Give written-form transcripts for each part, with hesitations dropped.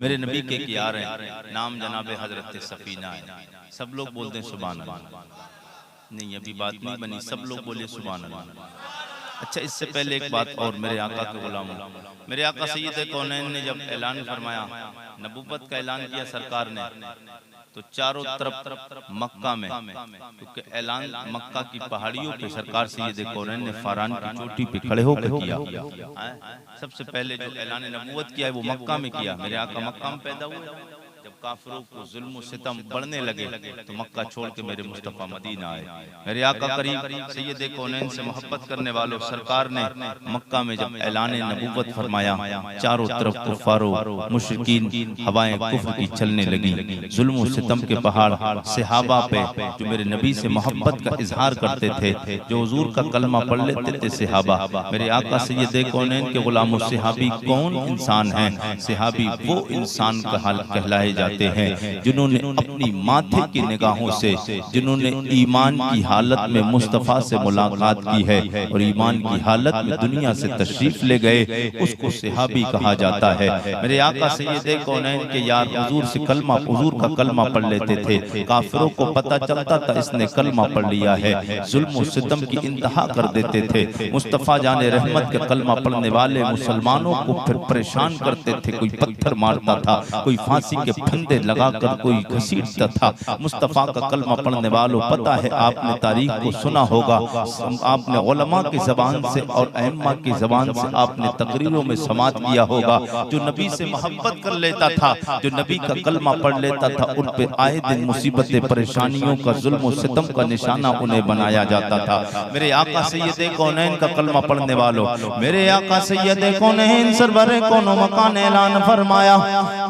मेरे नबी के कियार हैं, नाम जनाबे हजरत सफीना है। सब लोग बोलते हैं सुभान अल्लाह। नहीं, अभी बात नहीं बनी, सब लोग बोले सुभान अल्लाह। अच्छा, इससे पहले एक बात और, मेरे आका के गुलामों, मेरे आका सैयद कौनैन ने जब ऐलान फरमाया, नबूवत का ऐलान किया सरकार ने, तो चारों तरफ मक्का में, क्योंकि ऐलान मक्का की पहाड़ियों पे सरकार सैयद कौनैन ने फारान की चोटी पे खड़े होकर किया। सबसे पहले जो ऐलान नबूवत किया है वो मक्का में किया। मेरे आका मक्का में पैदा हुए। जब काफिरों को जुल्म सितम बढ़ने लगे तो मक्का छोड़ के मेरे मुस्तफा मदीना आए। मेरे आका करीम सैयद कौनैन से मोहब्बत करने वालों, सरकार ने मक्का में जब ऐलान नबूवत फरमाया, चारों तरफ कुफारो मुशरिकीन हवाएं कुफ्र की चलने लगी। जुल्म सितम के पहाड़ सहाबा पे जो मेरे नबी से मोहब्बत का इजहार करते थे, जो हुजूर का कलमा पढ़ लेते थे सहाबा, मेरे आका सैयद कौनैन के गुलामों सहाबी कौन इंसान है? सहाबी वो इंसान कहलाए जाते हैं जिन्होंने अपनी माथे की निगाहों से, जिन्होंने ईमान की हालत में मुस्तफा से मुलाकात की है और ईमान की हालत में दुनिया से तशरीफ ले गए, उसको सहाबी कहा जाता है। मेरे आका सैयद कौनैन के यार हुजूर से कलमा, हुजूर का कलमा पढ़ लेते थे। काफिरों को पता चलता था इसने कलमा पढ़ लिया है, जुल्म सितम की इंतहा कर देते थे। मुस्तफा जाने रहमत के कलमा पढ़ने वाले मुसलमानों को फिर परेशान करते थे। कोई पत्थर मारता था, कोई फांसी के फंदे लगाकर कोई घसीटता था। मुस्तफा का कलमा पढ़ने वालों, पता है आपने तारीख को सुना होगा, आपने उलमा की जबान से और अइम्मा की जबान से आपने तकरीरों में समात किया होगा। जो नबी से मोहब्बत कर लेता था, जो नबी का कलमा पढ़ लेता था, उन पे आए दिन मुसीबतें परेशानियों का, जुल्म सितम का निशाना उन्हें बनाया जाता था। मेरे आका सैयद कौनैन का कलमा पढ़ने वालों, मेरे आका सैयद कौनैन सरवर कोनो मकान ऐलान फरमाया।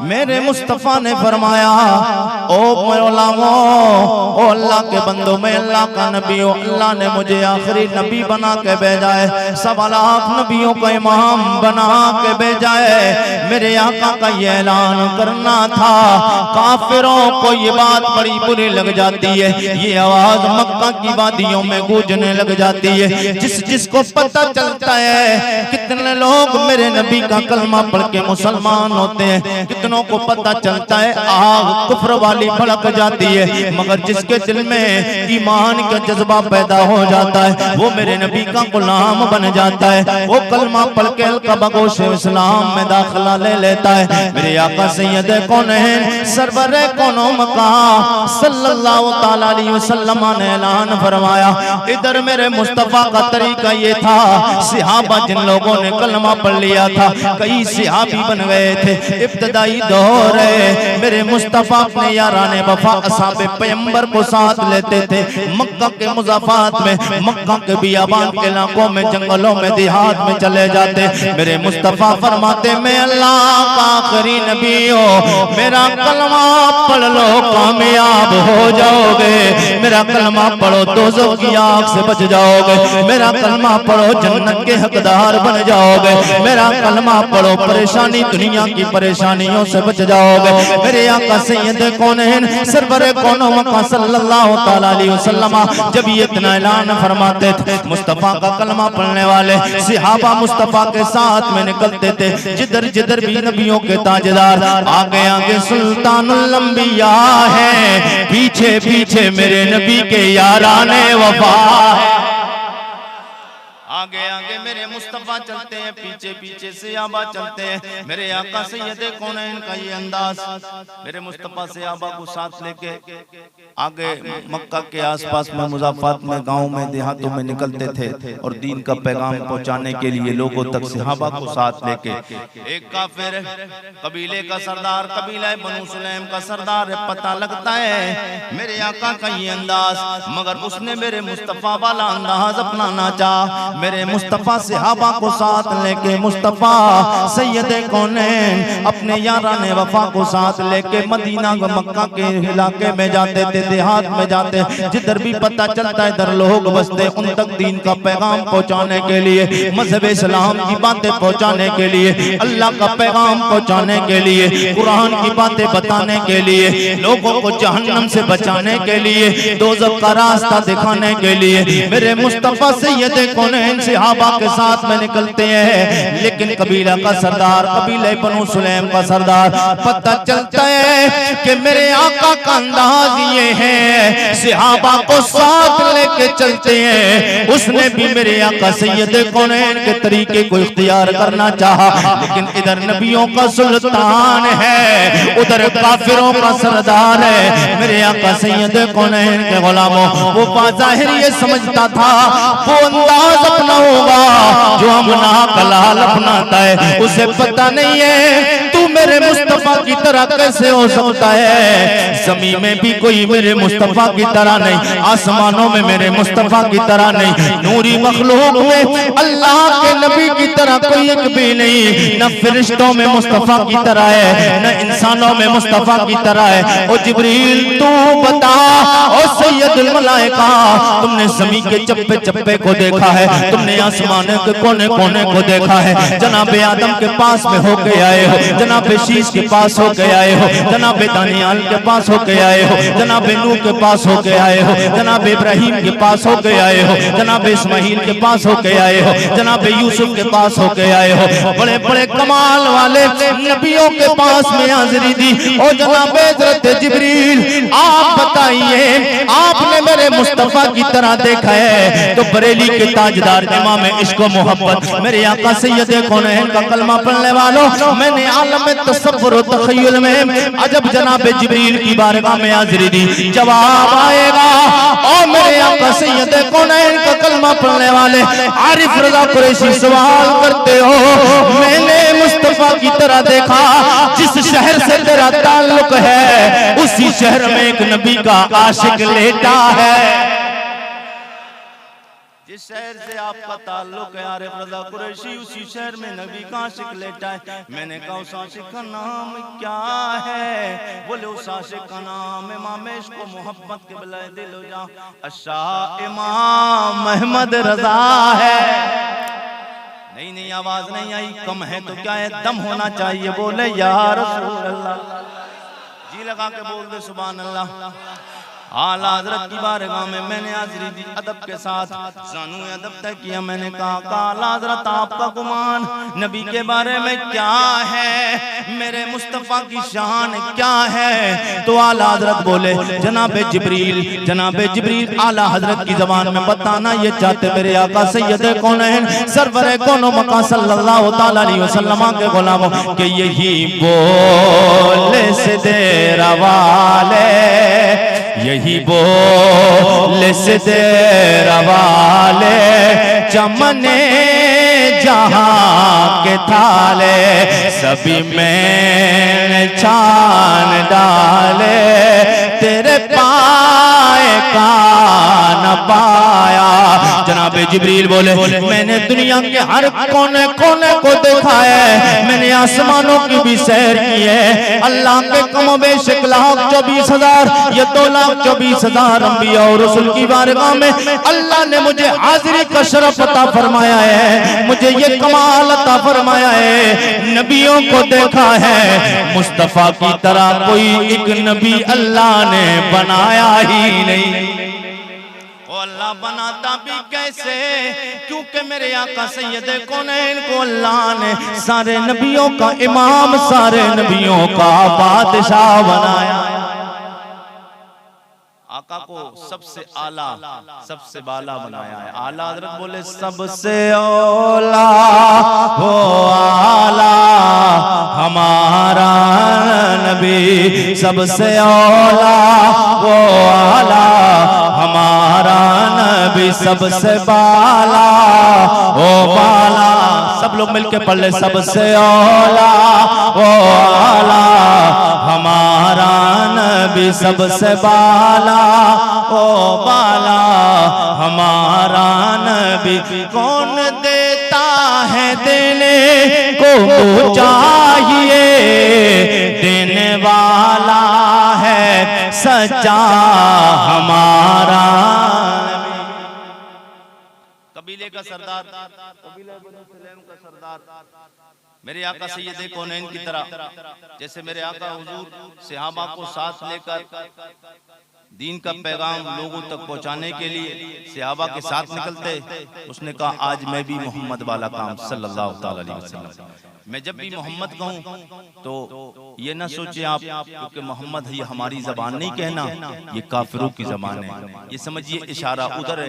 मेरे मुस्तफा ने फरमाया, ओ मौलामो, ओ अल्लाह के बंदो, मैं अल्लाह का नबी हूँ, अल्लाह ने मुझे आखिरी नबी बना के भेजा है, 1.25 लाख नबियों का इमाम बना के भेजा है। मेरे आका का ये ऐलान करना था। काफिरों को ये बात बड़ी बुरी लग जाती है, ये आवाज मक्का की वादियों में गूंजने लग जाती है। जिसको पता चलता है, कितने लोग मेरे नबी का कलमा पढ़ के मुसलमान होते हैं, कितनों को पता चलता है, आग कुफ्र वाली भड़क जाती है, मगर जिसके दिल में ईमान का जज्बा पैदा हो जाता है, वो मेरे नबी का गुलाम बन जाता है। वो कलमा पढ़ के हल्का बगोश इस्लाम में दाखिला ले लेता है। मेरे आका सैयद कौनैन सरवर कोनो मकाम सल्लल्लाहु तआला अलैहि वसल्लम ने ऐलान फरमाया। इधर मेरे मुस्तफा का तरीका ये था, सहाबा जिन लोगों ने कलमा पढ़ लिया था, कई सहाबी बन गए थे। इब्तदाई दौर है, मेरे मुस्तफा अपने याराने वफा असहाबे पैगंबर को साथ लेते थे। मक्का के मुज़ाफात में, मक्का के बियाबान के इलाकों में, जंगलों में, देहात में चले जाते। मेरे मुस्तफा फरमाते, मैं अल्लाह का आखिरी नबी हूँ, मेरा कलमा पढ़ लो कामयाब हो जाओगे, मेरा कलमा पढ़ो दोज़ख की आग से बच जाओगे, मेरा कलमा पढ़ो जन्नत के हकदार बन जाओगे, मेरा कलमा पढ़ो परेशानी दुनिया की परेशानियों से बच जाओगे। मेरे आका सैयद कौनैन सरवर कोनो मकान सल्लल्लाहु तआला अलैहि वसल्लम जब ये इतना ऐलान फरमाते थे, मुस्तफा का कलमा पढ़ने वाले सहाबा मुस्तफा के साथ में निकलते थे। जिधर जिधर भी नबियों के ताजदार, आगे आगे सुल्तानुल अंबिया है, पीछे पीछे मेरे नबी के याराने वफा है। आगे आगे मेरे मुस्तफा चलते हैं, पीछे पीछे सहाबा चलते हैं। मेरे आका सैयद कौनैन का ये अंदाज, मेरे मुस्तफा सहाबा को साथ लेके आगे मक्का के आसपास में, मुज़ाफात में, गांव में, देहातों में निकलते थे और दीन का पैगाम पहुंचाने के लिए लोगों तक सहाबा को साथ लेके। एक काफिर कबीले का सरदार, कबीला बनु सुलैम का सरदार है, पता लगता है मेरे आका का ये अंदाज, मगर उसने मेरे मुस्तफा वाला अंदाज अपनाना चाहा। मेरे मुस्तफा सहाबा को साथ लेके मुस्तफा सैयद कौनैन अपने याराने वफा को साथ लेके मदीना मक्का के इलाके में जाते थे, देहात में जाते। जिधर भी पता चलता है इधर लोग बसते, उन तक दीन का पैगाम पहुंचाने के लिए, मजहब इस्लाम की बातें पहुंचाने के लिए, अल्लाह का पैगाम पहुंचाने के लिए, कुरान की बातें बताने के लिए, लोगों को जहन्नम से बचाने के लिए, दोज़ख का रास्ता दिखाने के लिए मेरे मुस्तफा सैयद कौनैन सहाबा सहाबा के साथ में निकलते हैं, लेकिन कबीला का सरदार, कबीले बनु सुलैम का सरदार, पता चलता है कि मेरे आका का अंदाज ये है, सहाबा को साथ लेके चलते हैं। उसने भी मेरे आका सैयद कौनैन के तरीके को इख्तियार करना चाहा, लेकिन इधर नबियों का सुल्तान है, उधर काफिरों का सरदार है। मेरे आका सैयद कौनैन के गुलामों, वो बाज़ाहिर ये समझता था वो अंदाज अपना होगा जो हमना कलाल अपनाता है। उसे पता नहीं है तू मेरे मुस्तफा की तरह कैसे हो सकता है। ज़मीन में भी कोई मेरे मुस्तफा की तरह नहीं, आसमानों में मेरे मुस्तफा की तरह नहीं, नूरी मखलूक में अल्लाह के नबी की तरह कोई एक भी नहीं, न फरिश्तों में मुस्तफा की तरह है, न इंसानों में मुस्तफा की तरह है। ओ जिब्रील तू बता, ओ सैयदुल मलाइका, तुमने ज़मीन के चप्पे चप्पे को देखा है, तुमने आसमान के कोने कोने को देखा है, जनाबे आदम के पास में होके आए हो, जनाबे शीश के पास होके आए हो, जनाबे दानियाल के पास होके आए हो, जनाबे नूह के पास होके आए हो, जनाबे इब्राहिम के पास होके आए हो, जनाबे इस्माइल के पास होके आए हो, जनाबे यूसुफ के पास होके आए हो, बड़े बड़े कमाल वाले नबियों के पास में हाजिरी दी। ओ जनाबे हज़रत जिब्रील आप बताइए, आपने मेरे मुस्तफा की तरह देखा है तो बरेली के ताजदार इमाम इश्क व मोहब्बत मेरे आका सैयद कौनैन का कलमा पढ़ने वालों, मैंने आलम तसव्वुर व तखय्युल में अजब जनाबे जिब्रील की बारगाह में हाजिरी दी। जवाब आएगा और मेरे आका सैयद कौनैन का कलमा पढ़ने वाले आरिफ रज़ा कुरैशी सवाल करते हो, मैंने मुस्तफा की तरह देखा, जिस शहर से तेरा ताल्लुक है उसी शहर में एक नबी का आशिक लेटा है। जिस शहर से आपका ताल्लुक है आरिफ रज़ा कुरैशी, उसी शहर में नबी का आशिक लेटा है। मैंने कहा उस आशिक का नाम क्या है? बोले उस आशिक का नाम इमाम इश्क व मोहब्बत के बलाए दिल हो जा शाह इमाम अहमद रज़ा है। नहीं नहीं आवाज नहीं आई, कम है तो क्या है, दम होना चाहिए। बोले या रसूल अल्लाह, जी लगा के बोल दे सुभान अल्लाह। आला हज़रत की बारगाह में मैंने हाज़िरी दी अदब के साथ, ज़ानू अदब तय किया। मैंने कहा आला हज़रत आपका गुमान नबी के बारे में क्या है, मेरे मुस्तफ़ा की शान क्या है? तो आला हज़रत बोले जनाबे जिब्रील, जनाबे जिब्रील आला हज़रत की ज़बान में बताना ये चाहते मेरे आका सैयद कौनैन सरवरे कौनो मका सल्लल्लाहु तआला अलैहि वसल्लम के गुलामों के यही बोले से देरा वाले, यही बोले से देरा वाले, चमने जहां के थाले, सभी में छान डाले, तेरे पाए का न पाया। जनाबे जिब्रील बोले मैंने दुनिया के हर कोने कोने को देखा है, मैंने आसमानों की भी सैर की है। अल्लाह के कमो बेश 1,24,000 या 2,24,000 अंबिया और रसूल की बारगाह में अल्लाह ने मुझे हाजिरी का शरफ अता फरमाया है, मुझे ये कमाल अता फरमाया है। नबियों को देखा है, मुस्तफा की तरह कोई एक नबी अल्लाह ने बनाया ही नहीं। अल्लाह बनाता भी कैसे? क्योंकि मेरे आका सैयद कौनैन को अल्लाह ने सारे नबियों का इमाम, सारे नबियों का बादशाह बनाया। आका को सबसे आला, सबसे बाला बनाया है। आला हज़रत बोले सबसे औला हो आला हमारा नबी, सबसे औला वो आला हमारा नबी, सबसे बाला ओ बाला। सब लोग मिलके पढ़ ले सबसे औला वो आला हमारा नबी, सबसे बाला ओ बाला हमारा नबी। कौन देता है देने को वो चाहिए, देने वाला है सच्चा हमारा। कबीले का सरदार, कबीले बनु सुलैम का सरदार मेरे आका सैयद कौनैन की तरह, जैसे मेरे आका हुजूर सहाबा को साथ लेकर दीन का पैगाम लोगों तक पहुंचाने के लिए सहाबा के साथ निकलते। उसने कहा आज मैं भी मोहम्मद वाला काम सल्लल्लाहु ताला अलैहि वसल्लम, मैं जब भी मोहम्मद कहूं तो ये ना सोचे आप क्योंकि मोहम्मद है ये हमारी जबान नहीं कहना, ये काफिरों की जबान है। ये समझिए इशारा उधर है।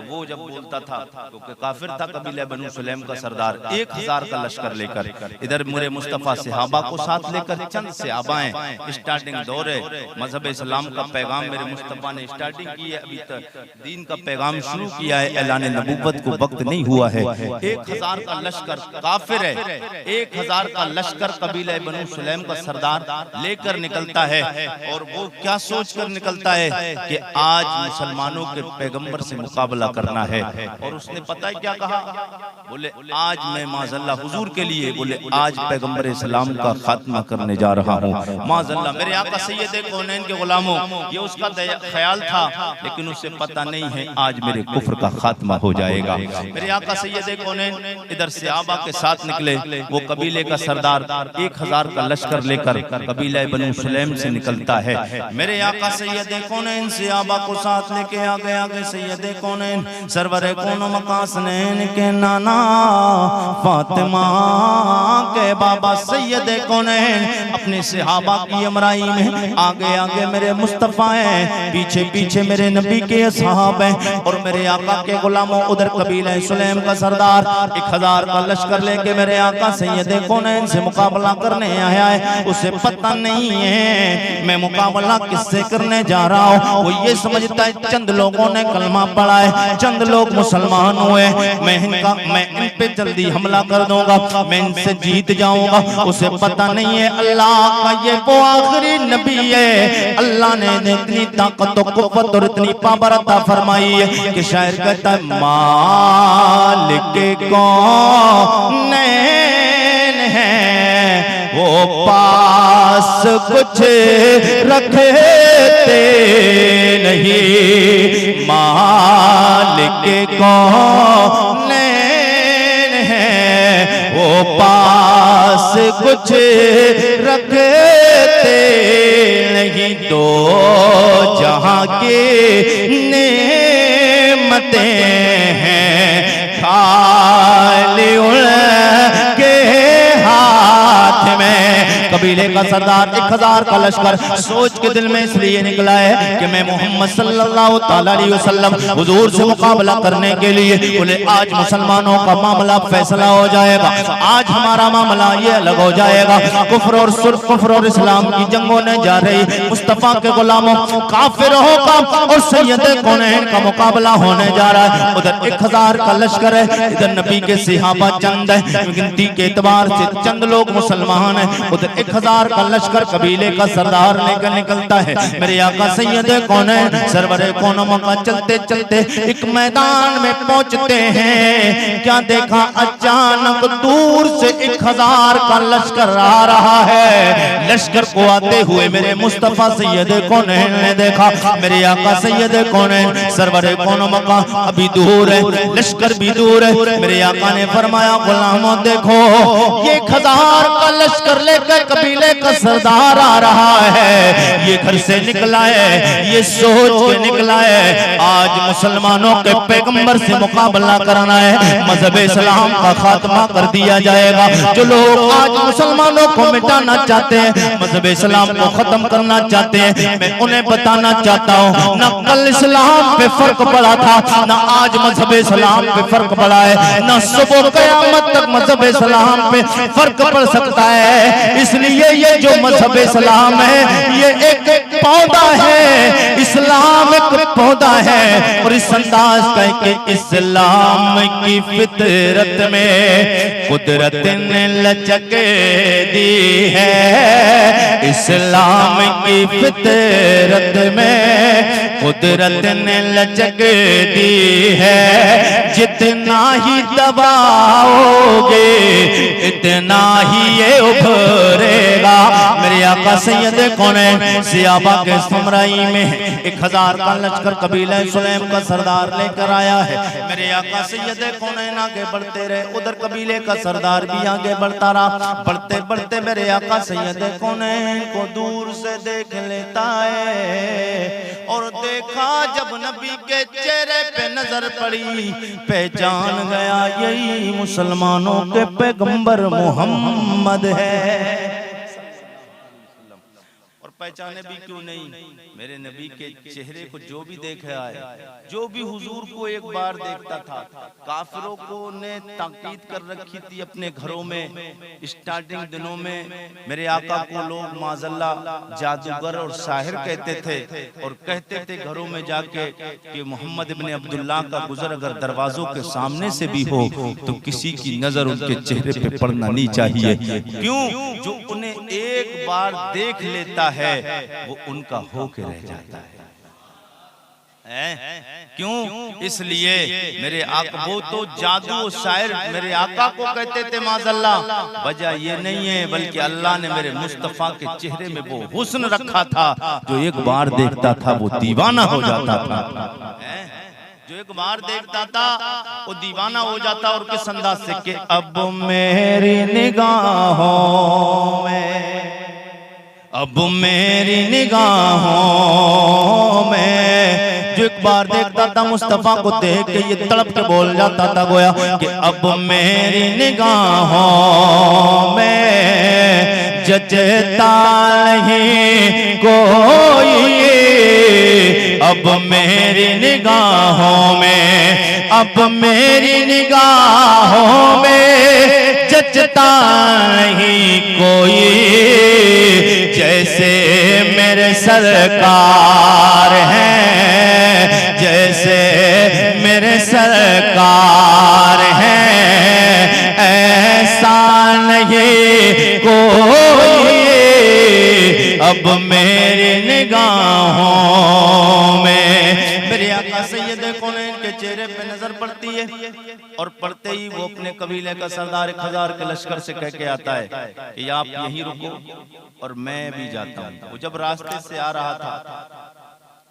वो जब बोलता था क्योंकि काफिर था कबीला बनु सुलैम का सरदार, 1000 का लश्कर लेकर, इधर मेरे मुस्तफा सहाबा को साथ लेकर, चंद सहाबाएं, स्टार्टिंग दौर है मजहब इस्लाम का पैगाम मेरे मुस्तफा ने स्टार्टिंग की है, अभी तक दीन का पैगाम शुरू किया है, ऐलान नबूवत को वक्त नहीं हुआ है। 1000 का लश्कर काफिर है, 1000 का लश्कर कबीला बनु सुलैम का सरदार लेकर निकलता है। और वो क्या सोच कर निकलता है कि आज मुसलमानों के पैगंबर से मुकाबला करना है। और उसने पता है क्या कहा, बोले आज मैं माज़अल्लाह हुजूर के लिए, बोले आज पैगंबर इस्लाम का खात्मा करने जा रहा हूँ। माज़अल्लाह मेरे आका सैयद कौनैन के गुलामों, ये उसका ख्याल था, लेकिन उसे पता नहीं है आज मेरे कुफ्र का खात्मा हो जाएगा। मेरे आका सैयद कौनैन इधर से सहाबा के साथ निकले। वो कबीले का सरदार 1000 का लश्कर लेकर कबीला बनु सुलैम से निकलता है। मेरे आका सैयद कौनैन सहाबा को साथ लेके आगे सैयद कौनैन सरवर कौन मकासनैन के नाना फातिमा के बाबा सैयद कौनैन अपने सहाबा की अमराई में आगे मेरे मुस्तफा हैं, पीछे मेरे नबी के असहाब हैं। और मेरे आका के गुलामों उधर कबीला सुलैम का सरदार 1000 का लश्कर लेके मेरे आका सैयद कौनैन से मुकाबला करने आया है। उसे पता नहीं है मैं मुकाबला किससे करने जा रहा हूँ। वो ये समझता है चंद लोगों ने कलमा पढ़ा है, चंद लोग मुसलमान हुए, मैं इन पे जल्दी हमला कर दूंगा, मैं इनसे जीत जाऊंगा। उसे पता नहीं है अल्लाह का ये वो आखिरी नबी है। अल्लाह ने इतनी ताकत और कुव्वत और इतनी पावर अता फरमाई है कि शायर कहता है मालिक कौनैन है वो पास कुछ रखते नहीं, मालिक कौनैन है वो पास कुछ रखते नहीं। दो जहां की नेमतें हैं खाली उनके हाथ में। कबीले का सरदार 1000 का लश्कर सोच के दिल में इसलिए निकला है कि मैं मोहम्मद सल्लल्लाहु ताला अलैहि वसल्लम हुजूर से मुकाबला करने के लिए, बोले आज मुसलमानों का मामला फैसला हो जाएगा, आज हमारा मामला ये अलग हो जाएगा। कुफ्र और इस्लाम की जंगों ने जा रही, मुस्तफा के गुलामों काफिरों का और सैयद कौनैन का मुकाबला होने जा रहा है। उधर 1000 का लश्कर है, इधर नबी के सहाबा चंद है, गिनती के एतबार से चंद लोग मुसलमान है। उधर 1000 का लश्कर कबीले का सरदार लेकर निकलता है। मेरे आका सैयद कौनैन सरवर कौन मका चलते चलते एक मैदान में पहुंचते हैं। क्या देखा अचानक दूर से 1000 का लश्कर आ रहा है। लश्कर को आते हुए मेरे मुस्तफा सैयद कौनैन ने देखा। मेरे आका सैयद कौनैन सरवर कौन मका अभी दूर है, लश्कर भी दूर है। मेरे आका ने फरमाया गुलामों देखो ये 1000 का लश्कर लेकर कबीले का सरदार आ रहा है। ये घर से निकला है, ये सोच के निकला है आज मुसलमानों के पैगंबर से मुकाबला करना है, मजहब इस्लाम का खात्मा कर दिया जाएगा। जो लोग आज मुसलमानों को मिटाना चाहते हैं, मजहब इस्लाम को खत्म करना चाहते हैं, मैं उन्हें बताना चाहता हूँ न कल इस्लाम पे फर्क पड़ा था, न आज मजहब इस्लाम पे फर्क पड़ा है, न सुबह क़यामत तक मजहब इस्लाम पे फर्क पड़ सकता है। इसलिए ये जो मजहब इस्लाम है ये एक पौधा है, इस्लाम एक पौधा है। और इस अंदाज का कि इस्लाम की फितरत में कुदरत ने लचक दी है, इस्लाम की फितरत में कुदरत ने लचक दी है, जितना ही दबाओगे इतना ही ये उभरेगा। मेरे आका सैयद कौनैन सियाबा के हमराई में 1000 का लश्कर कबीला सुलैम का सरदार लेकर आया है। मेरे आका सैयद कौनैन आगे बढ़ते रहे, उधर कबीले का सरदार भी आगे बढ़ता रहा। बढ़ते बढ़ते मेरे आका सैयद कौनैन को दूर से देख लेता है और देखा जब नबी के चेहरे पे नजर पड़ी, पहचान गया यही मुसलमानों के पैगंबर मोहम्मद है। पहचाने भी क्यों नहीं, मेरे नबी के चेहरे को जो भी देखा है, जो भी हुजूर को एक बार देखता था, काफिरों को ने ताकीद कर रखी थी अपने घरों में। स्टार्टिंग दिनों में मेरे आका को लोग माज़ल्ला जादूगर और साहिर कहते थे और कहते थे घरों में जाके कि मोहम्मद इब्ने अब्दुल्लाह का गुजर अगर दरवाजों के सामने से भी हो तो किसी की नजर उनके चेहरे पे पड़ना नहीं चाहिए। क्यों? जो उन्हें एक बार देख लेता है वो उनका होके रह जाता है। क्यों? इसलिए मेरे आका वो तो जादू शायर मेरे आका को कहते थे माज़ल्ला, वजह ये नहीं है बल्कि अल्लाह ने मेरे मुस्तफा के चेहरे में वो हुस्न रखा था जो एक बार देखता था वो दीवाना हो जाता था। जो एक बार देखता था वो दीवाना हो जाता। और किस अंदाज से कि अब मेरी निगाहों में, अब मेरी निगाहों में, जो एक बार देखता था मुस्तफा को देख के ये तड़प के बोल जाता था गोया कि अब मेरी निगाहों में जचता नहीं कोई, अब मेरी निगाहों में, अब मेरी निगाहों में जचता नहीं कोई, जैसे मेरे सरकार हैं, जैसे मेरे सरकार हैं, ऐसा नहीं कोई अब मेरी निगाहों में। मेरे आका सैयद कौनैन के चेहरे पे नजर पड़ती है और पड़ते ही वो अपने कबीले का सरदार 1000 के लश्कर से कह के आता है कि आप यहीं रुको और मैं भी जाता हूँ। वो जब रास्ते से आ रहा था,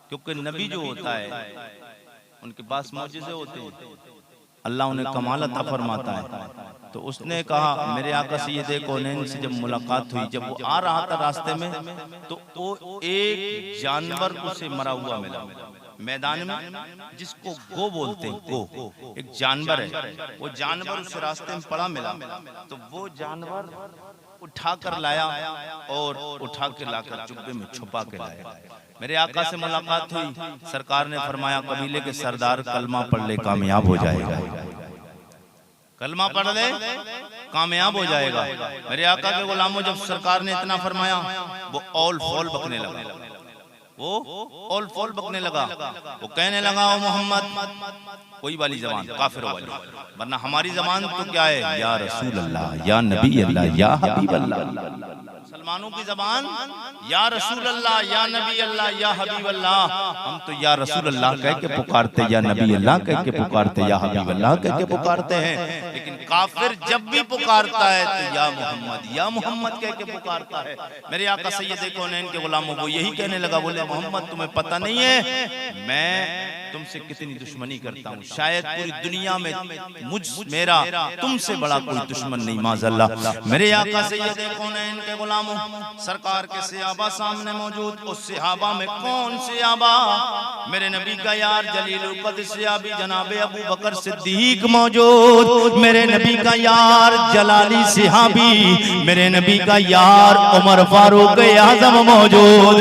क्योंकि नबी जो होता है उनके पास मौजिज़े होते हैं, अल्लाह उन्हें कमाल अता फरमाता है। तो उसने कहा मेरे आका सैयद कौनैन से जब मुलाकात हुई, जब वो आ रहा था रास्ते में तो वो एक जानवर उसे मरा हुआ मिला मैदान में, जिसको गो बोलते हैं। गो एक जानवर है, वो जानवर उस रास्ते में पड़ा मिला तो वो जानवर उठा कर लाया और उठा के लाकर जुब्बे में छुपा के लाया। मेरे आका से मुलाकात हुई, सरकार ने फरमाया कबीले के सरदार कलमा पढ़ ले कामयाब हो जाएगा, कलमा पढ़ ले कामयाब हो जाएगा। मेरे आका के गुलामों जब सरकार ने इतना फरमाया वो औल फौल बकने लगा, वो औल फौल बकने लगा। वो कहने लगा ओ मोहम्मद, कोई वाली जबान काफिरों वाली, वरना हमारी जबान तो क्या है, या रसूल अल्लाह, या नबी अल्लाह, या हबीब अल्लाह। मुसलमानों की जबान या रसूल अल्लाह, या नबी अल्लाह, या हबीब अल्लाह। हम तो या रसूल अल्लाह कह के पुकारते, या नबी अल्लाह कह के पुकारते, या हबीब अल्लाह कह के पुकारते हैं। लेकिन काफिर जब भी पुकारता है तो या मोहम्मद कह के पुकारता है। मेरे आका सैयद कौनैन के गुलामों को यही कहने लगा, बोले मोहम्मद तुम्हें पता नहीं है मैं तुमसे कितनी दुश्मनी करता हूँ, शायद पूरी दुनिया में मेरा तुमसे बड़ा कोई दुश्मन नहीं माज़ल्लाह। मेरे आका सैयद कौनैन के गुलामों सरकार के सहाबा सामने मौजूद। उस सहाबा में कौन सहाबा? मेरे नबी का यार जलीलुल क़द्र सहाबी जनाब अबू बकर सिद्दीक मौजूद, मेरे नबी का यार जलाली सहाबी मेरे नबी का यार उमर फारूक आज़म मौजूद।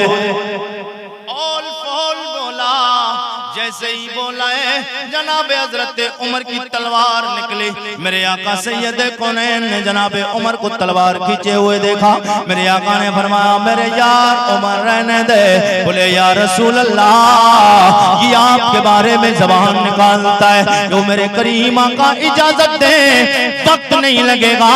जैसे ही बोला है जनाब हजरत उमर की तलवार निकली। मेरे आका सैयद कौनैन ने जनाब उमर को तलवार खींचे हुए देखा। मेरे आका ने फरमाया मेरे यार उमर रहने दे। बोले या रसूल अल्लाह ये आपके बारे में जबान निकालता है, जो मेरे करीम आका इजाजत दे वक्त नहीं लगेगा,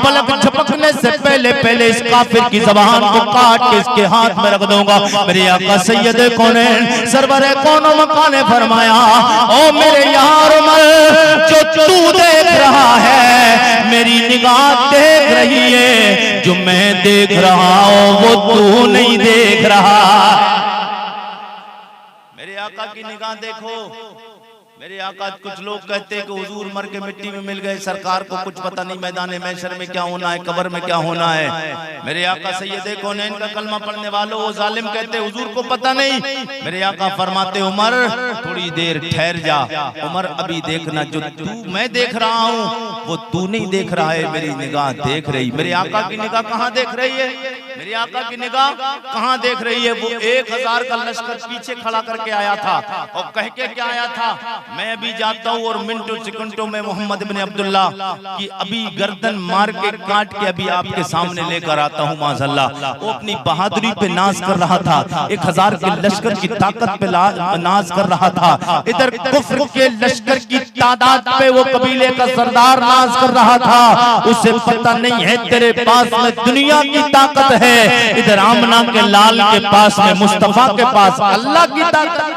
पलक झपकने से पहले पहले इस काफिर की जबान को काट के इसके हाथ में रख दूंगा। मेरे आका सैयद कौनैन सरवरे कौनो मकान ने फरमाया ओ मेरे यार उमर, जो तू देख रहा है मेरी निगाह देख रही है, जो मैं देख रहा हूं वो तू नहीं देख रहा। मेरे आका की निगाह देखो। मेरे आका कुछ लोग कहते हैं कि हुजूर मर के मिट्टी में मिल गए, सरकार को कुछ पता नहीं मैदान महशर में क्या होना है, कब्र में क्या होना है। मेरे आका सैयद कौनैन का कलमा पढ़ने वालों वो जालिम कहते हुजूर को पता नहीं। मेरे आका फरमाते उमर थोड़ी देर ठहर जा, उमर अभी देखना जो तू मैं देख रहा हूँ वो तू नहीं देख रहा है, मेरी निगाह देख रही। मेरे आका की निगाह कहाँ देख रही है? मेरी आका की निगाह कहाँ देख रही है? वो 1000 का लश्कर पीछे खड़ा करके आया था और कह के क्या आया था, मैं अभी जाता हूँ और मिनटों सेकंडों में मोहम्मद बिन अब्दुल्ला की अभी गर्दन मार के काट के अभी आपके सामने लेकर आता हूँ माज़अल्लाह। वो अपनी बहादुरी पे नाज कर रहा था, 1000 के लश्कर की ताकत पे नाज कर रहा था, इधर कुफ्र के लश्कर की तादाद पे वो कबीले का सरदार नाज कर रहा था। उसे पता नहीं है तेरे पास में दुनिया की ताकत है, इधर आमना के लाल के पास में मुस्तफा के पास अल्लाह की ताकत,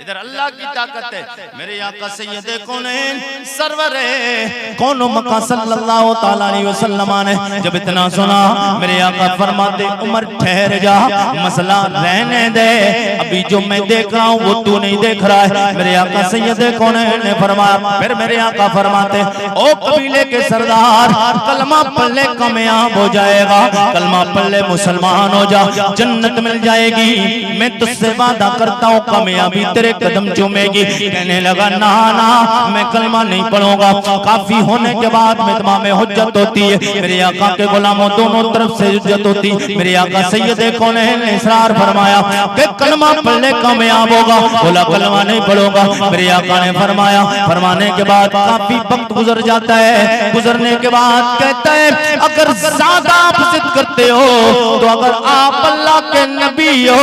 इधर अल्लाह की ताकत है। मेरे आका सैयद कौनैन सरवरे कौनो मका सल्लल्लाहु तआला अलैहि वसल्लम ने जब इतना सुना, मेरे आका फरमाते उमर ठहर जा, मसला रहने दे, अभी जो मैं देख रहा हूँ वो तू नहीं देख रहा है। मेरे आका सैयद कौनैन ने फरमाया, फिर मेरे आका फरमाते ओ कबीले के सरदार कलमा पढ़ ले कामयाब हो जाएगा, कलमा पढ़ ले मुसलमान हो जा, जन्नत मिल जाएगी, मैं तुझसे वादा करता हूँ कामयाबी तेरे कदम चूमेगी। कहने लगा ना ना मैं कलमा नहीं पढ़ूंगा। काफी होने के बाद में तमाम हुज्जत होती है, मेरे आका के गुलामों दोनों तरफ से हुज्जत होती। मेरे आका सैयद कौनैन ने इसरार फरमाया कि कलमा पढ़ने कामयाब होगा। बोला कलमा नहीं पढ़ूंगा। मेरे आका ने फरमाया, फरमाने के बाद काफी वक्त गुजर जाता है, गुजरने के बाद कहता है अगर ज्यादा आप जिद करते हो तो अगर आप अल्लाह के नबी हो,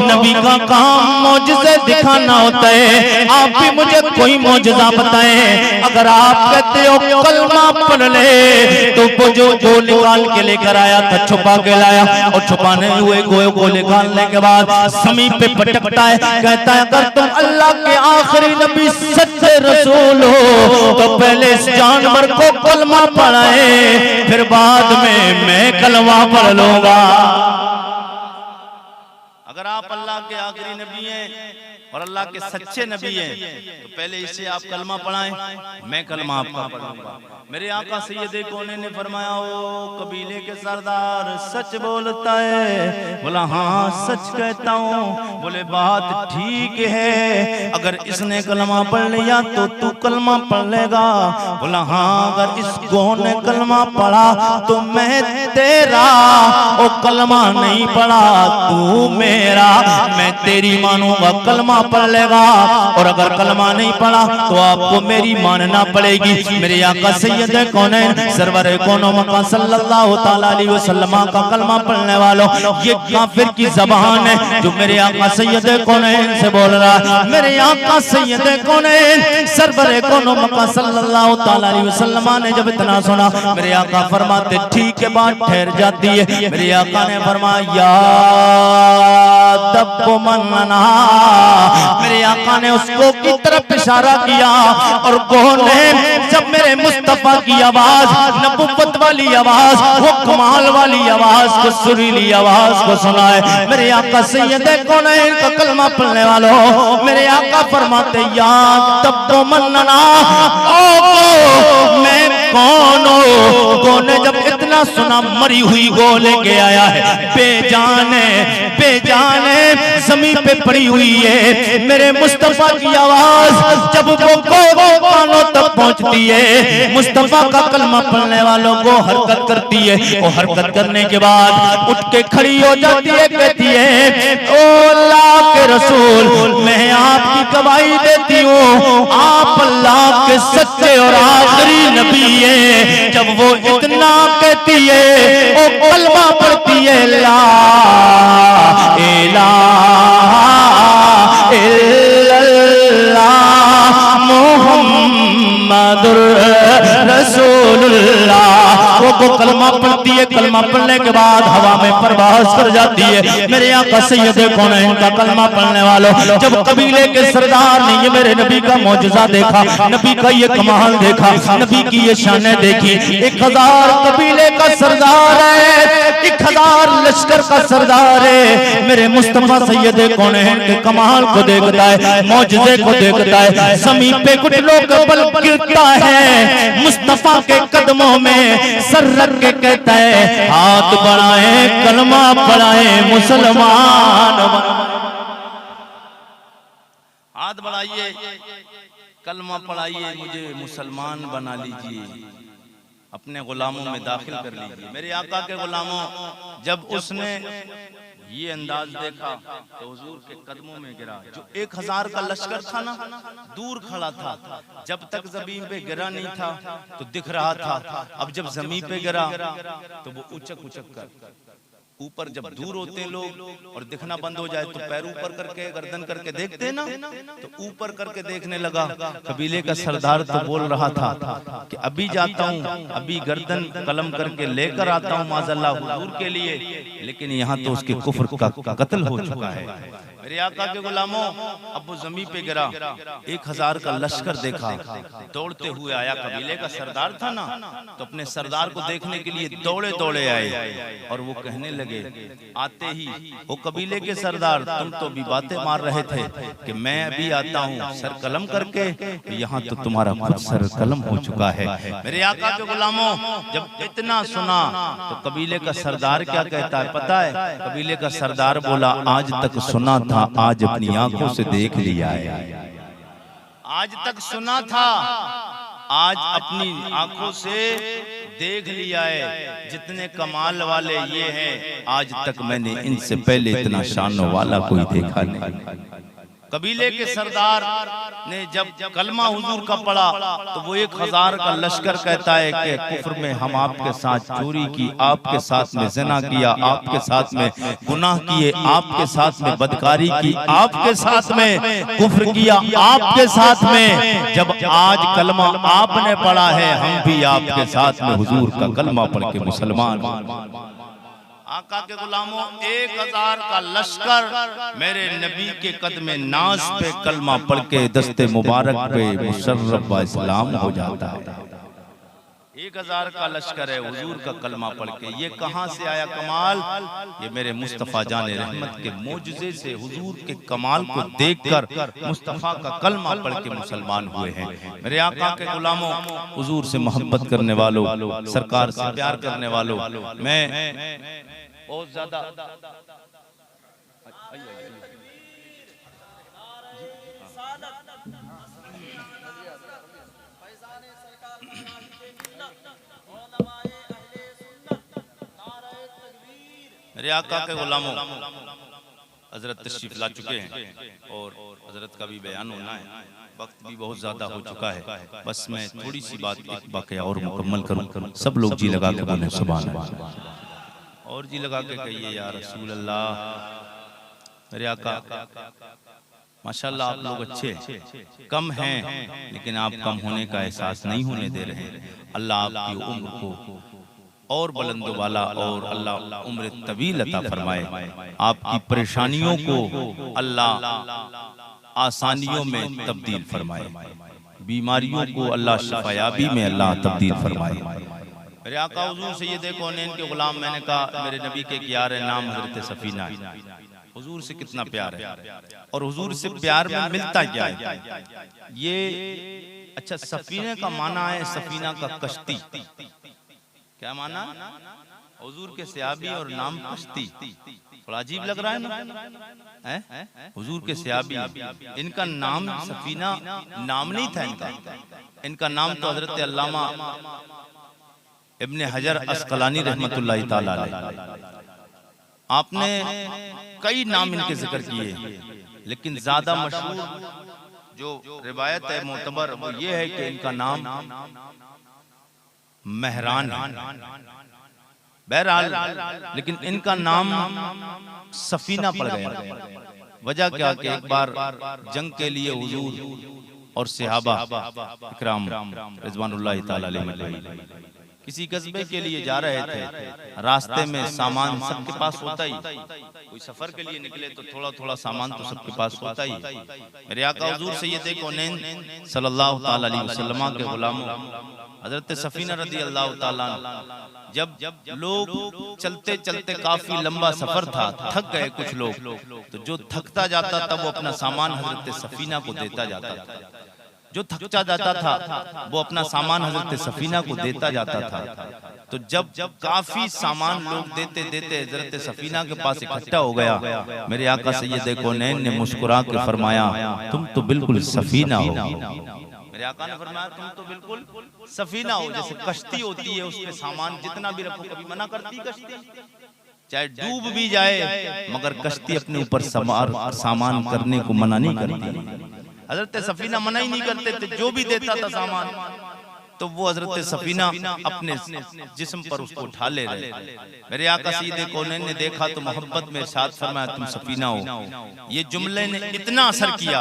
नबी का काम मौजिज़े दिखाना होता है, आप भी मुझे कोई मौजिज़ा बताएं। अगर आप कहते हो कलमा पढ़ ले तो वो जो निकाल के लेकर आया था छुपा के लाया, और छुपाने हुए गोए को निकालने के बाद समीप पे पटकता है, कहता है अगर तुम अल्लाह के आखिरी नबी सच्चे रसूल हो तो पहले इस जानवर को कलमा पढ़ाए, फिर बाद में मैं कलमा पढ़ लूंगा। अगर आप अल्लाह के आखिरी नबी हैं और अल्लाह के सच्चे नबी हैं तो पहले इसे आप कलमा पढ़ाएं, मैं कलमा आपका पढ़ूंगा। मेरे आका सैयद कौनैन ने फरमाया ओ कबीले के सरदार सच बोलता है? बोला हाँ सच कहता हूँ। बोले बात ठीक है, अगर इसने कलमा पढ़ लिया तो तू कलमा पढ़ लेगा। बोला हाँ अगर इसको ने कलमा पढ़ा तो मैं तेरा, ओ कलमा नहीं पढ़ा तू मेरा, मैं तेरी मानूंगा, कलमा पढ़ लेगा। और अगर कलमा नहीं पढ़ा तो आपको मेरी मानना पड़ेगी। मेरे आका सैयद कौनैन सरवर कौनो मका सल्लल्लाहु तआला अलैहि वसल्लम का कलमा पढ़ने वालों, ये काफिर की ज़बान है जो मेरे आका सैयद कौनैन से बोल रहा है। मेरे आका सैयद कौनैन सरवर कौनो मका सल्लल्लाहु तआला अलैहि वसल्लम ने जब इतना सुना, मेरे आका फरमाते ठीक है बात ठहर जाती है। मेरे आका ने फरमाया तब मनना, मेरे आका ने उसको की तरफ इशारा किया और ने जब मेरे मुस्तफा की आवाज, नबुव्वत वाली आवाज, वो कमाल वाली आवाज को, सुरीली आवाज को सुना है, मेरे आका सैयद कौनैन का कलमा पढ़ने वालों, मेरे आका फरमाते या तब मनना, मैं कौन हो? कौन जब इतना सुना मरी हुई गो लेके आया है, बेजाने बेजाने जमीन पे पड़ी हुई है, मेरे मुस्तफा की आवाज जब वो कानों तक पहुंचती है, मुस्तफा का कलमा पढ़ने वालों को हरकत करती है। वो हरकत करने के बाद उठ के खड़ी हो जाती है, कहती है ओ अल्लाह के रसूल, मैं आपकी गवाही देती हूँ आप अल्लाह के सच्चे और आखिरी नबी है। जब वो इतना कहती है, वो कलमा पढ़ती है ला इलाहा इल्लल्लाह मुहम्मदुर रसूलुल्लाह। वो कलमा पढ़ती है, कलमा पढ़ने के बाद हवा में परवास कर जाती है। मेरे आका सैयदे कौनैन का कलमा पढ़ने वालों, जब कबीले के सरदार ने ये मेरे नबी का मौजज़ा देखा, नबी का ये कमाल देखा, नबी की ये शानें देखी, 1000 कबीले का सरदार है, 1000 लश्कर का सरदार है, मेरे मुस्तफा सैयदे कौनैन के कमाल को देखता है, मौजज़े को देखता है, ज़मीन पे घुटनों का बल गिरता है, मुस्तफा के कदमों में सर रख के कहता है हाथ बढ़ाए कलमा पढ़ाए मुसलमान। हाथ बढ़ाइए कलमा पढ़ाइए, मुझे मुसलमान बना लीजिए, अपने गुलामों में दाखिल कर लीजिए। मेरे आका के गुलामों, जब उसने ये अंदाज देखा तो हुजूर के कदमों में गिरा। जो 1000 का लश्कर था ना, दूर खड़ा था, जब तक जमीन पे गिरा नहीं था तो दिख रहा था, अब जब जमीन पे गिरा तो वो उचक उचक कर ऊपर, जब दूर होते हैं लोग और दिखना बंद हो जाए तो पैर ऊपर करके गर्दन करके देखते हैं ना, तो ऊपर करके देखने लगा। कबीले का सरदार तो बोल रहा था कि अभी जाता हूँ, अभी गर्दन कलम करके लेकर आता हूँ माज़अल्लाह हुजूर के लिए, लेकिन यहाँ तो उसके कुफ्र का कत्ल हो चुका है। मेरे आका के गुलामों, अब वो जमीन पे गिरा, 1000 का लश्कर देखा, दौड़ते हुए आया। कबीले का सरदार था ना, तो अपने सरदार को देखने के लिए दौड़े दौड़े आए और वो कहने लगे, आते ही वो कबीले के सरदार, तुम तो भी बातें मार रहे थे कि मैं अभी आता हूँ सर कलम करके, यहाँ तो तुम्हारा खुद सर कलम हो चुका है। मेरे आका के गुलामों, जब इतना सुना तो कबीले का सरदार क्या कहता है पता है? कबीले का सरदार बोला, आज तक सुना था, आज अपनी आंखों से देख लिया है। आज तक सुना था, आज अपनी आंखों से देख लिया है। जितने कमाल वाले ये हैं, आज तक मैंने इनसे पहले इतना शान वाला कोई देखा नहीं। कबीले के सरदार ने जब कलमा हुजूर का पढ़ा तो वो 1000 का लश्कर कहता है कि कुफ्र में हम आपके साथ चोरी की, आपके साथ में ज़िना किया, आपके साथ में गुनाह किए, आपके साथ में बदकारी की, आपके साथ में कुफ्र किया, आपके साथ में जब आज कलमा आपने पढ़ा है, हम भी आपके साथ में हुजूर का कलमा पढ़ के मुसलमान। आका के गुलामों, 1000 का लश्कर मेरे नबी के कदमे नाज पे कलमा पढ़ के दस्ते मुबारक पे मुशर्रफ व इस्लाम हो जाता है। 1000 का लश्कर है हुजूर का कलमा पढ़ के। ये कहां से आया कमाल? ये मेरे मुस्तफ़ा जाने रहमत के मौजज़े से, हुजूर के कमाल को देखकर मुस्तफ़ा का कलमा पढ़ के मुसलमान हुए हैं। मेरे आका के गुलामों, हुजूर से मोहब्बत करने वालों, सरकार से प्यार करने वालों, मैं बहुत ज्यादा मेरे आका के गुलामों, हजरत तशरीफ ला चुके हैं और हजरत का भी बयान होना है, वक्त भी बहुत ज्यादा हो चुका है। बस मैं थोड़ी सी बात एक वाकया और मुकम्मल करूं। सब लोग जी लगा के बोले सुभान अल्लाह, और जी लगा के कहिए या रसूल अल्लाह। मेरे आका माशाल्लाह, आप लोग अच्छे कम हैं, लेकिन आप कम होने का एहसास नहीं होने दे रहे हैं। अल्लाह आपकी उम्र को और बुलंद वाला और अल्लाह उम्र तवील अता फरमाए। आपकी परेशानियों को अल्लाह आसानियों में तब्दील फरमाए, बीमारियों को अल्लाह शिफायाबी में अल्लाह तब्दील फरमाए। मेरे आका हुजूर सैयद कौनैन के गुलाम, मैंने कहा मेरे नबी के यार नाम हजरत सफीना है। हुजूर से कितना प्यार है और हुजूर से प्यार में मिलता क्या है? ये अच्छा, सफीने का माना है, सफीना का कश्ती। क्या माना? हुजूर के सहाबी और नाम कश्ती। बड़ा अजीब लग रहा है ना, हैं? हुजूर के सहाबी, इनका नाम सफीना नाम नहीं था इनका नाम तो हजरत अल्लामा इब्ने हजर अस्कलानी रहमतुल्लाहि ताला अलैह, आपने कई नाम इनके जिक्र किए, लेकिन ज्यादा मशहूर जो रिवायत है मोतबर वो ये है कि इनका नाम मेहरान है। बहरहाल लेकिन इनका नाम सफीना पड़ गया। वजह क्या कि एक बार जंग के लिए हुजूर और सहाबा इकराम रिजवानुल्लाह ताला अलैहि किसी कस्बे के लिए जा रहे थे। रास्ते में सामान सबके पास होता ही, कोई सफर के लिए निकले तो थोड़ा थोड़ा सामान तो सबके पास होता ही। मेरे आका हुजूर सैयद कौनैन सल्लल्लाहु ताला अलैहि वसल्लम के गुलामों हजरत सफीना रदी अल्लाह ताला जब लोग चलते चलते काफी लंबा सफर था, थक गए कुछ लोग, तो जो थकता जाता था वो अपना सामान हजरत सफीना को देता जाता था। जो थकता जाता था वो अपना सामान हजरत सफीना को देता जाता था। तो जब काफी सामान लोग देते देते हजरत सफीना के पास इकट्ठा हो गया, मेरे आका सैयद कौनैन ने मुस्कुरा के फरमाया, तुम तो बिल्कुल सफीना हो। मेरे आका ने फरमाया तुम तो बिल्कुल सफीना हो। जैसे कश्ती होती है उसमें सामान जितना भी रखो, कभी मना करती कश्ती, चाहे डूब भी जाए मगर कश्ती अपने ऊपर सामान करने को मना नहीं करती। हजरत सफीना मना ही नहीं करते थे, जो भी देता था सामान तो वो हजरत सफीना अपने जिस्म पर उसको उठा ले रहे। मेरे आका सैयद कौनैन ने देखा तो मोहब्बत में इरशाद फरमाया तुम सफीना हो। ये जुमले ने इतना असर किया,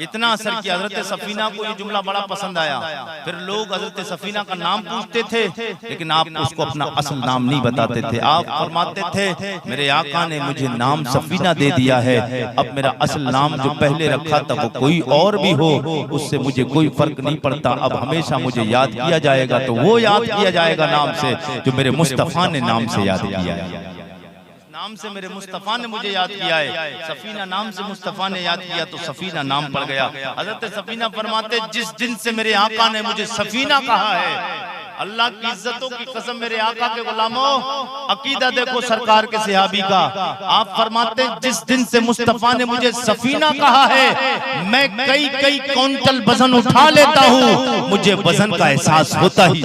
इतना असर किया, हजरत सफीना को ये जुमला बड़ा पसंद आया। फिर लोग हजरत सफीना का नाम पूछते थे, लेकिन आप उसको अपना असल नाम नहीं बताते थे। आप फरमाते थे मेरे आका ने मुझे नाम सफीना दे दिया है, अब मेरा असल नाम जो पहले रखा था वो कोई और भी हो उससे मुझे कोई फर्क नहीं पड़ता। अब हमेशा मुझे याद किया जाएगा तो वो याद किया जाएगा नाम से जो मेरे मुस्तफा ने नाम से याद किया है। नाम से मेरे मुस्तफा ने मुझे याद किया है। सफीना नाम से मुस्तफा ने याद किया तो सफीना नाम पड़ गया। हजरत सफीना फरमाते जिस दिन से मेरे आका ने मुझे सफीना कहा है, अल्लाह की इज्जतों की कसम मेरे आका के गुलामों, अकीदा देखो सरकार के सहाबी का। आप फरमाते जिस दिन से मुस्तफा ने मुझे सफीना कहा है, मैं कई कई क्विंटल वजन उठा लेता हूँ, मुझे वजन का एहसास होता ही,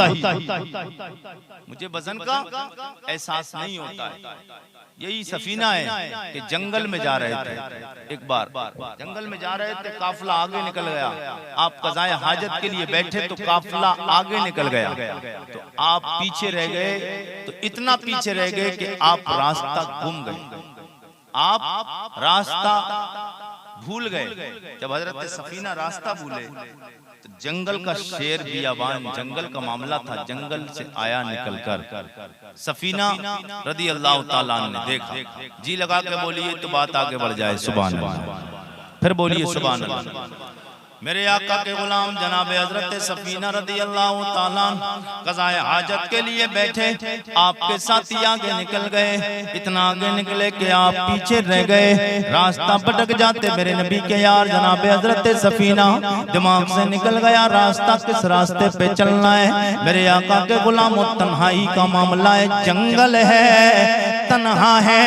मुझे वजन का एहसास नहीं होता है। यही सफीना है कि जंगल में जा रहे थे, एक बार जंगल में जा रहे थे, काफिला आगे निकल गया। आप कज़ाए हाजत के लिए बैठे तो काफिला आगे निकल गया, तो आप पीछे रह गए। तो इतना पीछे रह गए कि आप रास्ता गुम गए, आप रास्ता भूल गए। जब हजरत सफीना रास्ता भूले तो जंगल का शेर बियाबान, जंगल का मामला था, जंगल से आया निकलकर सफीना रदी अल्लाह ताला ने देखा, जी लगा के बोलिए तो बात आगे बढ़ जाए, सुभान अल्लाह। फिर बोलिए सुभान अल्लाह। मेरे आका के गुलाम जनाब हजरत सफीना रदी अल्लाह ताला क़ज़ाए हाजत के लिए बैठे, आपके साथी आगे निकल गए। इतना आगे निकले कि आप पीछे रह गए, रास्ता भटक जाते। मेरे नबी के यार जनाब हजरत सफीना दिमाग से निकल गया रास्ता, किस रास्ते पे चलना है। मेरे आका के गुलाम तन्हाई का मामला है, जंगल है, तन्हा है।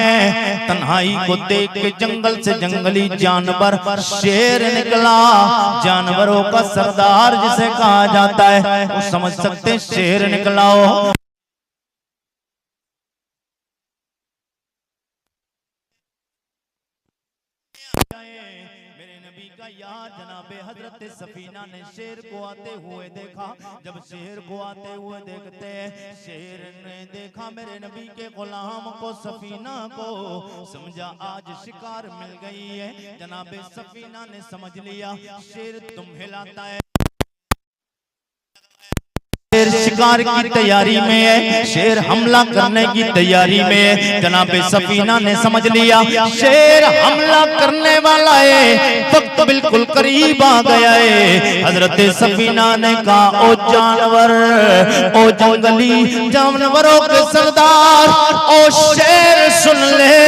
तन्हाई को देख के जंगल से जंगली जानवर शेर निकला। जानवरों का सरदार जिसे कहा जाता है, वो समझ सकते शेर निकला हो। मेरे नबी का यार जनाबे हजरत सफीना ने शेर को आते हुए देखा। जब शेर को आते हुए देखते शेर ने देखा मेरे नबी के गुलाम को, सफीना को, समझा आज शिकार मिल गई है। जनाबे सफीना ने समझ लिया शेर तुम हिलाता है, शेर शिकार की तैयारी में है, शेर हमला करने की तैयारी में है। जनाबे सफीना ने समझ लिया शेर हमला करने वाला है, वक्त बिल्कुल करीब आ गया है। हजरत सफीना ने कहा ओ जानवर, ओ जंगली जानवरों के सरदार, ओ शेर सुन ले,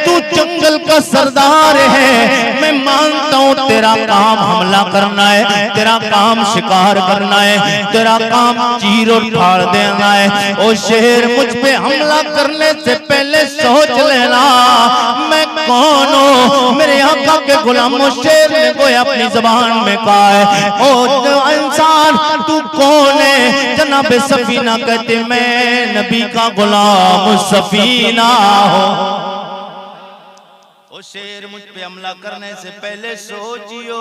तू जंगल का सरदार है। मैं मानता हूँ तेरा काम हमला करना है, तेरा काम शिकार करना है, तेरा काम चीर और फाड़ देना है। ओ शेर मुझ पे हमला करने से पहले सोच लेना मेरे आका के गुलामों, शेर ने गोया अपनी जबान में कहा है, ओ इंसान तू कौन है? जनाब सफीना कहते मैं नबी का गुलाम सफीना हूँ। ओ शेर मुझ पे हमला करने से पहले सोचियो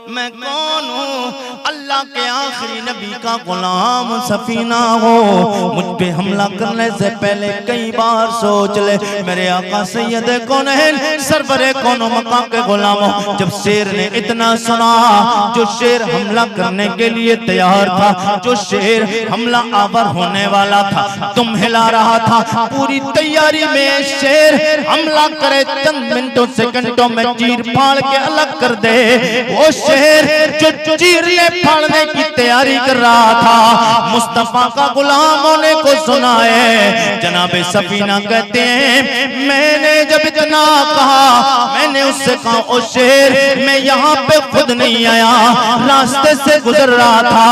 मैं कौन हूँ? अल्लाह के आखिरी नबी का गुलाम सफीना हो। मुझ पे हमला करने से पहले कई बार सोच ले मेरे आका सैयद कौनैन सरवरे कौनो मकाम के गुलामों। जब शेर ने इतना सुना, जो शेर हमला करने के लिए तैयार था, जो शेर हमला आवर होने वाला था, तुम हिला रहा था, पूरी तैयारी में शेर हमला करे, चंद मिनटों सेकंडों में चीर फाड़ के अलग कर दे। वो शेर जो चीरने फाड़ने की तैयारी कर रहा था, मुस्तफा का गुलाम होने को सुना है। जनाबे सफीना कहते हैं मैंने जब इतना कहा, मैंने उससे कहा ओ शेर मैं यहाँ पे खुद नहीं आया, रास्ते से गुजर रहा था,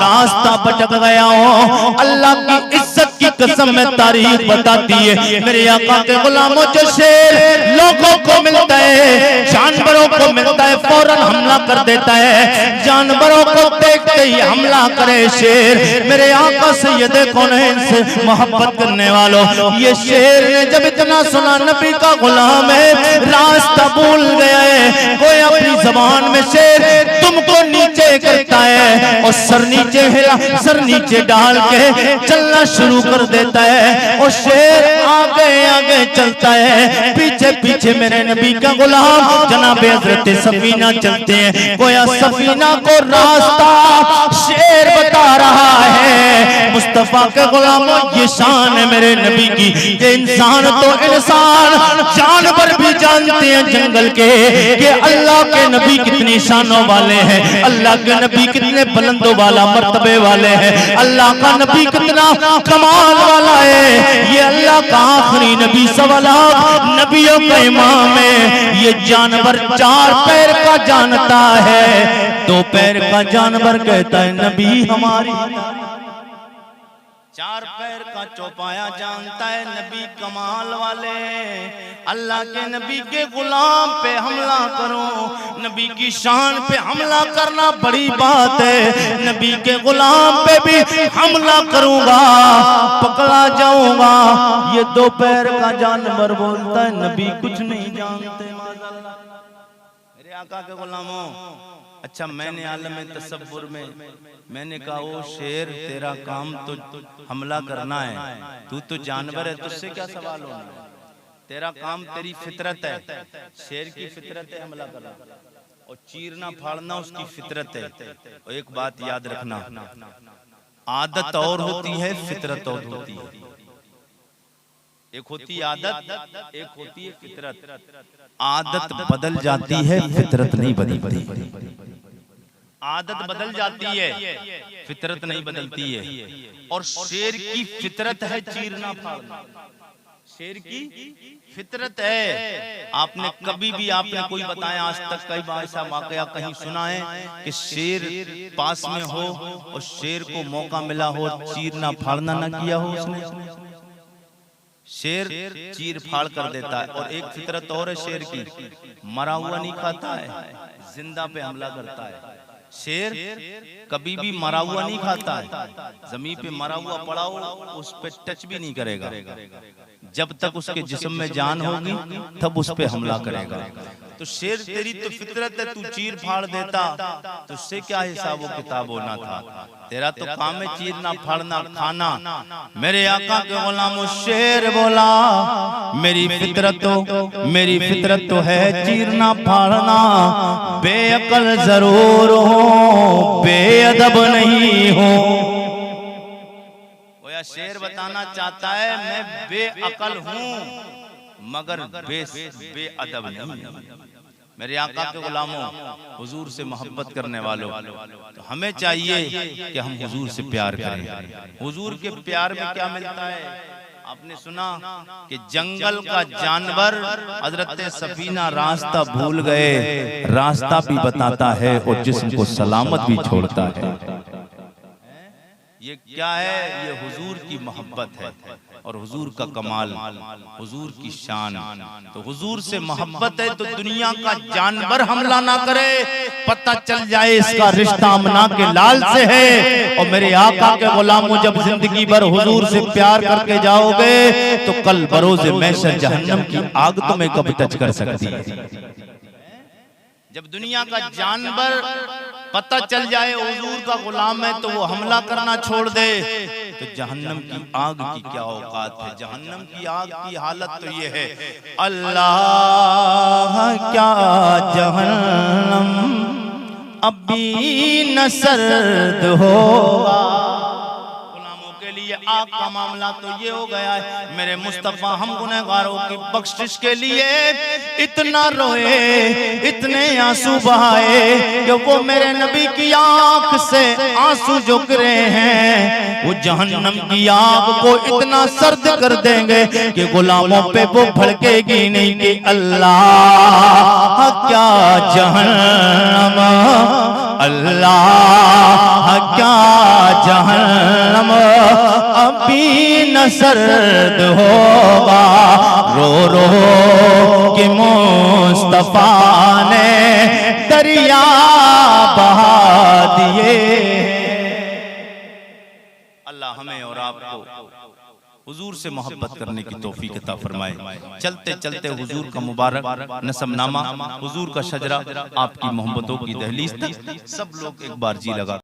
रास्ता भटक गया हूँ। अल्लाह की इज्जत की कसम में तारीख बताती है मेरे आका के गुलामों, जो शेर लोगों को मिलता है, जानवरों को मिलता है, फौरन हमला कर देता है। जानवरों को देखते ही हमला करे शेर। मेरे आका सैयद कौनैन से मोहब्बत करने वालों, ये शेर ने जब इतना सुना नबी का गुलाम है, रास्ता भूल गया है, कोई अपनी जबान में शेर तुमको नीचे करता है और सर नीचे हिला, सर नीचे डाल के चलना शुरू कर देता है। और शेर आगे आगे चलता है, पीछे पीछे मेरे नबी का गुलाम जनाब हजरत सफीना चलते हैं। गोया सफीना को रास्ता शेर बता रहा है। मुस्तफा के गुलामों ये शान है मेरे नबी की, ये इंसान तो इंसान, जानवर भी जानते हैं जंगल के कि अल्लाह के नबी कितनी शानों वाले हैं, अल्लाह के नबी कितने बुलंदों वाला मर्तबे वाले हैं, अल्लाह का नबी कितना कमाल वाला है। ये अल्लाह का आखिरी नबी, सवा लाख नबियों का इमाम है। ये जानवर चार पैर का जानता है, दो पैर का जानवर कहता है नबी हमारी, चार पैर का चौपाया जानता है नबी कमाल वाले। अल्लाह के नबी के गुलाम पे हमला करो, नबी की शान पे हमला करना बड़ी बात है। नबी के गुलाम पे भी हमला करूंगा, पकड़ा जाऊंगा। ये दो पैर का जानवर बोलता है नबी कुछ नहीं जानते। मेरे आका के गुलामों, अच्छा मैंने आलम तसव्वुर में मैंने कहा ओ शेर तेरा काम तो हमला करना है, तू तो जानवर है, तुझसे क्या सवाल होना, तेरा काम तेरी फितरत है। शेर की फितरत है हमला करना और चीरना फाड़ना उसकी फितरत है। और एक बात याद रखना, आदत और होती है, फितरत और होती है। एक होती है आदत, एक होती है फितरत। आदत बदल जाती है, फितरत नहीं बदलती। आदत बदल जाती है, फितरत नहीं बदलती है। और शेर की फितरत है चीरना फाड़ना, शेर की फितरत है। आपने कभी भी आपने कोई बताया आज तक कई बार ऐसा वाकया कहीं सुना है कि शेर पास में हो और शेर को मौका मिला हो चीरना फाड़ना ना किया हो उसने? शेर चीर फाड़ कर देता है। और एक फितरत और है शेर की, मरा हुआ नहीं खाता है, जिंदा पे हमला करता है। शेर कभी भी मरा हुआ नहीं खाता है, जमीन पे मरा हुआ पड़ा हो उस पे टच भी नहीं करेगा। जब तक उसके जिस्म में जान होगी तब उस पे हमला करेगा। तो शेर तेरी तो फितरत है, तू चीर फाड़ देता तो उससे क्या हिसाब व किताब होना था। तेरा तो काम है चीरना फाड़ना खाना। मेरे आका के गुलामों, शेर बोला मेरी फितरत तो है चीरना फाड़ना। बेअकल जरूर हो, बेअदब नहीं हो। शेर बताना चाहता है मैं बेअकल हूँ मगर बेअदब नहीं। मेरे आका के गुलामों, हुजूर से मोहब्बत करने वालों, तो हमें चाहिए कि हम हुजूर से प्यार करें। हुजूर के प्यार में क्या मिलता है? आपने सुना कि जंगल का जानवर हजरत सफीना रास्ता भूल गए, रास्ता भी बताता है और जिस्म को सलामत भी छोड़ता है। ये क्या है? ये हुजूर की मोहब्बत है। और हुजूर का कमाल, हुजूर की शान। तो हुजूर से मोहब्बत है तो दुनिया का जानवर हमला ना करे, पता चल जाए इसका रिश्ता अमना के लाल से है। और मेरे आका के गुलामों, जब जिंदगी भर हुजूर से प्यार करके जाओगे तो कल बरोज़े महशर जहन्नम की आग तुम्हें कभी टच कर सकती है। जब दुनिया का जानवर पता चल जाए हुजूर का गुलाम है तो वो हमला करना छोड़ दे, तो जहन्नम की आग की क्या औकात है। जहन्नम की आग की हालत तो ये है, अल्लाह क्या जहन्नम अभी न सर्द होगा। आग का मामला तो ये हो गया है, मेरे मुस्तफा हम गुनहगारों की बख्शिश के लिए इतना रोए, इतने आंसू बहाए कि वो मेरे नबी की आंख से आंसू जो गिरे हैं वो जहन्नम की आग को इतना सर्द कर देंगे कि गुलामों पे वो भड़केगी नहीं कि अल्लाह क्या जहन्नम, अल्लाह क्या जहन्नम अभी न सर्द होगा। रो रो कि मुस्तफा ने दरिया बहा दिए। अल्लाह हमें और आपको हुजूर से मोहब्बत करने की तौफीक अता फरमाए। चलते चलते हुजूर का मुबारक नसबनामा, हुजूर का शजरा, आपकी मोहब्बतों की दहलीज तक सब लोग एक बार जी लगा